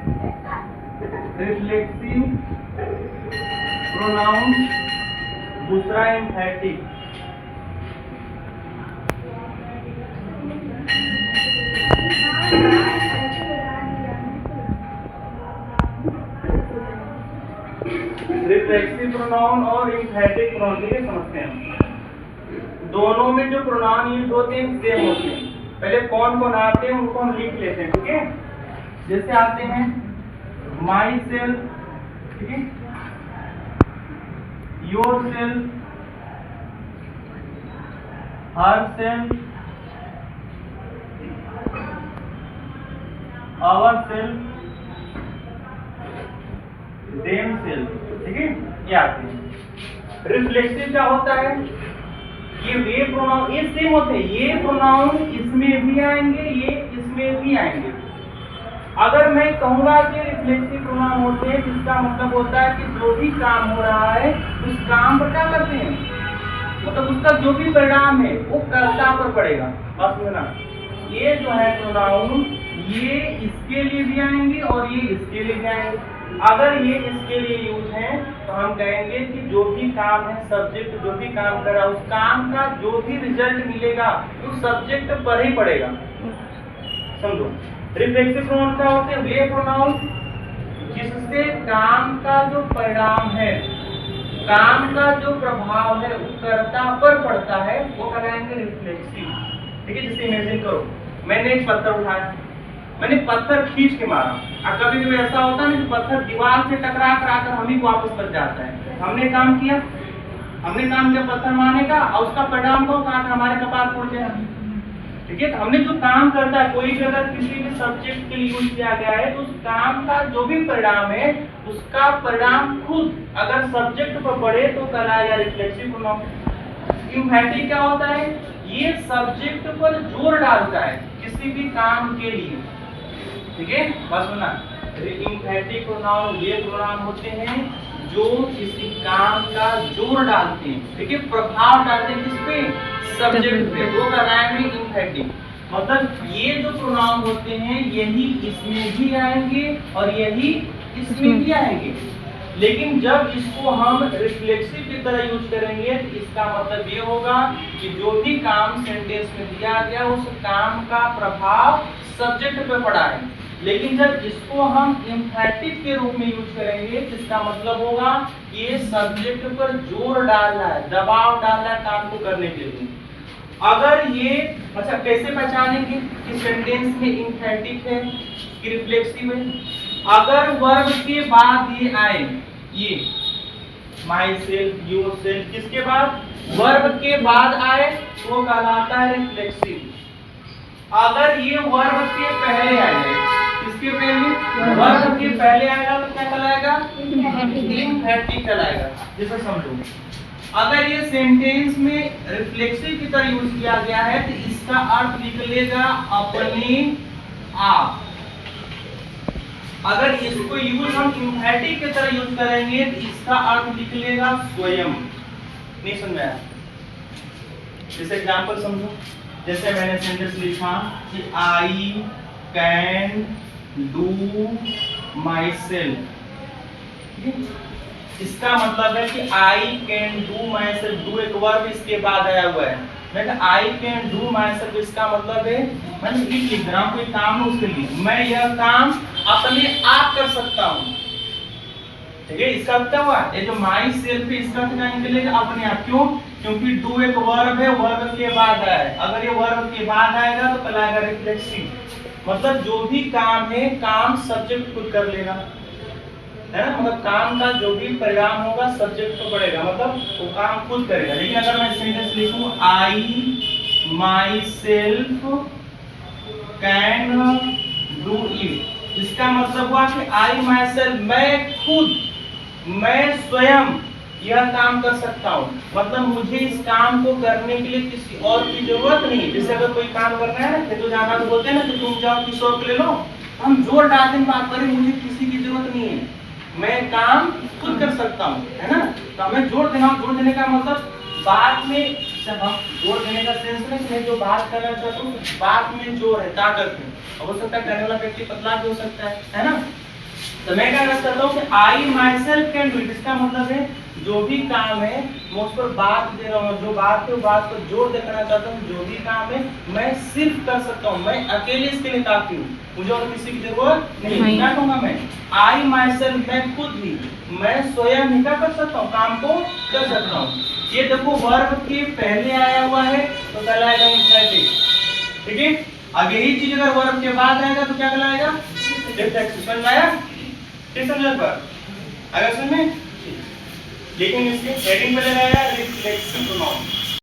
Reflexive pronoun, दूसरा एम्फैटिक। Reflexive pronoun और एम्फैटिक pronoun के लिए समझते हैं। दोनों में जो प्रोनाउन यूज होते हैं सेम होते हैं। पहले कौन कौन आते हैं उनको हम लिख लेते हैं, ठीक है। जैसे आते हैं माई सेल्फ, ठीक है, yourself, herself, ourself, themself, ठीक है, ये आते हैं। रिफ्लेक्सिव क्या होता है, ये वे प्रोनाउन ये सेम होते हैं, ये प्रोनाउन इसमें भी आएंगे, ये इसमें भी आएंगे। अगर मैं कहूंगा कि रिफ्लेक्सिव प्रोनाउन होते हैं, इसका मतलब होता है कि जो भी काम हो रहा है उस काम पर क्या करते हैं, मतलब उसका जो भी परिणाम है वो कर्ता पर पड़ेगा। बस सुनना, ये जो है प्रोनाउन ये इसके लिए भी आएंगे और ये इसके लिए भी आएंगे। अगर ये इसके लिए यूज है तो हम कहेंगे कि जो भी काम है, सब्जेक्ट जो भी काम कर रहा है, उस काम का जो भी रिजल्ट मिलेगा उस सब्जेक्ट पर ही पड़ेगा। समझो, रिफ्लेक्सिव प्रोनाउन क्या होते हैं, वे प्रोनाउन जिससे काम का जो परिणाम है, काम का जो प्रभाव है वो कर्ता पर पड़ता है, वो कहलाएंगे रिफ्लेक्सिव। ठीक है, जैसे इमेजिन करो मैंने एक पत्थर उठाया, मैंने पत्थर खींच के मारा, और कभी कभी ऐसा होता है ना कि पत्थर दीवार से टकरा कर हम ही वापस बच जाता है। हमने काम किया पत्थर मारने का, और उसका परिणाम को कहा हमारे कपार फूट गया। ठीक है, तो हमने जो काम करता है, कोई भी अगर किसी भी सब्जेक्ट के लिए यूज किया गया है तो उस काम का जो भी परिणाम है उसका परिणाम खुद अगर सब्जेक्ट पर पड़े तो कहलाएगा रिफ्लेक्सिव प्रोनाउन। एम्फैटिक क्या होता है, ये सब्जेक्ट पर जोर डालता है किसी भी काम के लिए। ठीक है, बस सुना, एम्फैटिक प्रोनाउन वे प्रोनाउन होते हैं जो किसी काम का जोर डालते हैं, ठीक है, प्रभाव डालते हैं किस पे, सब्जेक्ट पे, वो कहलाएंगे एम्फैटिक। मतलब ये जो प्रोनाउन होते हैं यही इसमें भी आएंगे और यही इसमें भी आएंगे, लेकिन जब इसको हम रिफ्लेक्सिव की तरह यूज करेंगे तो इसका मतलब ये होगा कि जो भी काम सेंटेंस में दिया गया उस काम का प्रभाव सब्जेक्ट पे पड़ा है। लेकिन जब इसको हम एम्फैटिक के रूप में यूज करेंगे तो इसका मतलब होगा कि ये सब्जेक्ट पर जोर डाल रहा है, दबाव डाल रहा है काम को करने के लिए। अगर ये अच्छा कैसे पहचानेंगे कि सेंटेंस में एम्फैटिक है कि रिफ्लेक्सिव है, अगर वर्ब के बाद ये आए, ये माई सेल्फ, योर सेल्फ, किसके बाद, वर्ब के बाद आए तो कहलाता है रिफ्लेक्सिव। अगर ये वर्ब के पहले आए, किसके पहले, वर्ब के पहले आएगा तो क्या कहलाएगा, एम्फैटिक कहलाएगा। जैसे समझो, अगर ये सेंटेंस में रिफ्लेक्सिव की तरह यूज किया गया है तो इसका अर्थ निकलेगा अपने आप। अगर इसको यूज हम एम्फैटिक की तरह यूज करेंगे तो इसका अर्थ निकलेगा स्वयं। नहीं समझ में आया? जैसे एग्जांपल समझो, जैसे मैंने सेंटेंस लिखा कि I can do my self, इसका मतलब है कि I can do my self, do एक वर्ब इसके बाद आया हुआ है। मैं I can do my self, इसका मतलब है मैंने लिख रहा हूं कोई काम है उसके लिए, मैं यह काम अपने आप कर सकता हूं। ठीक है, इसका क्या हुआ, ये जो माई सेल्फ है इसका क्या निकलेगा, अपने आप। क्यों, क्योंकि डू एक वर्ब है, वर्ब के बाद आया है। अगर ये वर्ब के बाद आएगा तो कहलाएगा रिफ्लेक्सिव। मतलब जो भी काम है काम सब्जेक्ट खुद कर लेगा, है ना, मतलब काम का जो भी परिणाम होगा सब्जेक्ट को पड़ेगा, मतलब वो काम खुद करेगा। लेकिन अगर मैं सेंटेंस लिखूं I myself can do it, इसका मतलब हुआ कि आई माई सेल्फ, मैं खुद, मैं स्वयं यह काम कर सकता हूँ। मतलब मुझे इस काम को करने के लिए किसी और की जरूरत नहीं। जैसे अगर कोई काम करना है ना, तो जाना तो बोलते हैं ना कि तुम जाओ किसी और को ले लो, हम जोर डालते हैं बात करें, मुझे किसी की जरूरत नहीं है, मैं काम खुद कर सकता हूँ, है ना। तो हमें जोर देना, जोर देने का मतलब बात में, जब हम जोर देने का सेंस में मैं जो बात करना चाहता हूँ बात में जोर है, ताकत है। हो सकता है करने वाला व्यक्ति पतला भी हो सकता है ना। तो मैं क्या कर सकता हूँ कि I myself can do it. इसका मतलब है जो भी काम है मैं उस पर बात दे रहा हूँ, जो बात है वो बात पर जोर देना चाहता हूँ। जो भी काम है मैं सिर्फ कर सकता हूँ, मैं अकेले इसके लिए काफी हूँ, मुझे और किसी की जरूरत नहीं। क्या कहूँगा मैं, आई माई सेल्फ, मैं खुद ही, मैं स्वयं ही क्या कर सकता हूँ, काम को कर सकता हूँ। ये देखो वर्ब के पहले आया हुआ है तो कहलाएगा इंफिनिटिव, ठीक है। अब यही चीज अगर वर्ब के बाद आएगा तो क्या कहलाएगा, रिफ्लेक्सिव। समझ में आया? ठीक समझ पर अगर समझ में, लेकिन इसके हेडिंग में लगाया रिफ्लेक्सिव प्रोनाउन।